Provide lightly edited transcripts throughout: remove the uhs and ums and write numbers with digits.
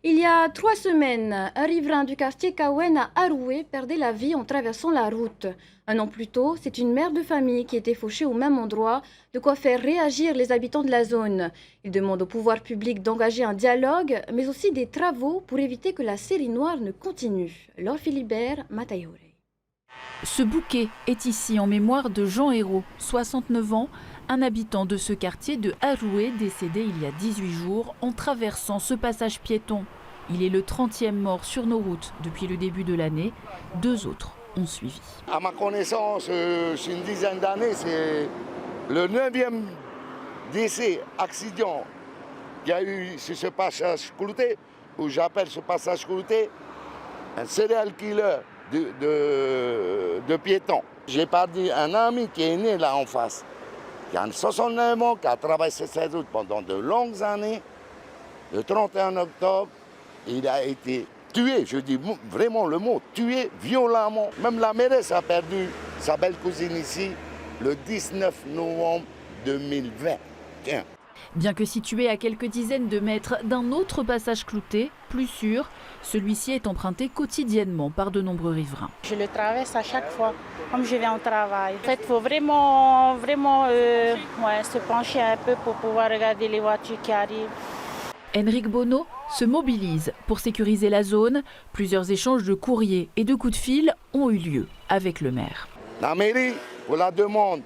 Il y a 3 semaines, un riverain du quartier Kawen à Aroué perdait la vie en traversant la route. Un an plus tôt, c'est une mère de famille qui était fauchée au même endroit, de quoi faire réagir les habitants de la zone. Il demande au pouvoir public d'engager un dialogue, mais aussi des travaux pour éviter que la série noire ne continue. Laure Philibert, Matayore. Ce bouquet est ici en mémoire de Jean Hérault, 69 ans, un habitant de ce quartier de Aroué, décédé il y a 18 jours en traversant ce passage piéton. Il est le 30e mort sur nos routes depuis le début de l'année. 2 autres ont suivi. À ma connaissance, c'est une dizaine d'années, c'est le 9e décès, accident qu'il y a eu sur ce passage clouté, où j'appelle ce passage clouté un serial killer de piétons. J'ai perdu un ami qui est né là en face, qui a 69 ans, qui a travaillé sur cette route pendant de longues années. Le 31 octobre, il a été tué, je dis vraiment le mot, tué violemment. Même la mairesse a perdu sa belle cousine ici le 19 novembre 2020. Tiens. Bien que situé à quelques dizaines de mètres d'un autre passage clouté, plus sûr, celui-ci est emprunté quotidiennement par de nombreux riverains. Je le traverse à chaque fois, comme je vais au travail. En fait, il faut vraiment se pencher un peu pour pouvoir regarder les voitures qui arrivent. Enrique Bono se mobilise pour sécuriser la zone. Plusieurs échanges de courriers et de coups de fil ont eu lieu avec le maire. La mairie, pour la demande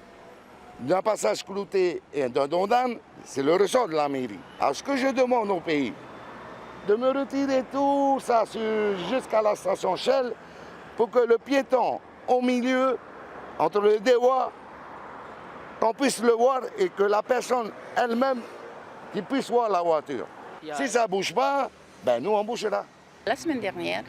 d'un passage clouté et d'un dondane, c'est le ressort de la mairie. Alors ce que je demande au pays, de me retirer tout ça jusqu'à la station Shell pour que le piéton au milieu, entre les deux voies, qu'on puisse le voir et que la personne elle-même qui puisse voir la voiture. Si ça ne bouge pas, ben nous on bougera. La semaine dernière,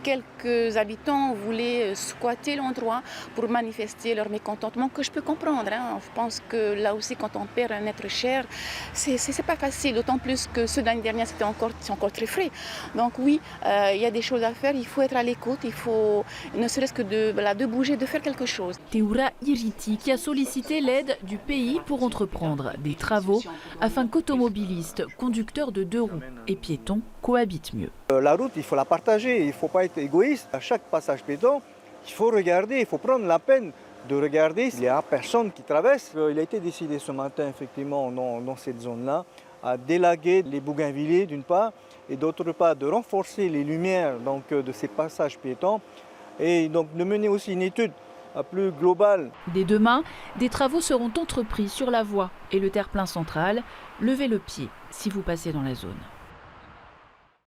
quelques habitants voulaient squatter l'endroit pour manifester leur mécontentement, que je peux comprendre. Je pense que là aussi, quand on perd un être cher, c'est pas facile, d'autant plus que ceux de l'année dernière, c'est encore très frais. Donc oui, il y a des choses à faire, il faut être à l'écoute, il faut ne serait-ce que de bouger, de faire quelque chose. Théoura Iriti qui a sollicité l'aide du pays pour entreprendre des travaux afin qu'automobilistes, conducteurs de 2 roues et piétons cohabitent mieux. La route, il faut la partager, il ne faut pas être égoïste. À chaque passage piéton, il faut regarder, il faut prendre la peine de regarder s'il y a personne qui traverse. Il a été décidé ce matin, effectivement, dans cette zone-là, à délaguer les bougainvilliers d'une part, et d'autre part de renforcer les lumières de ces passages piétons, et donc de mener aussi une étude plus globale. Dès demain, des travaux seront entrepris sur la voie et le terre-plein central. Levez le pied si vous passez dans la zone.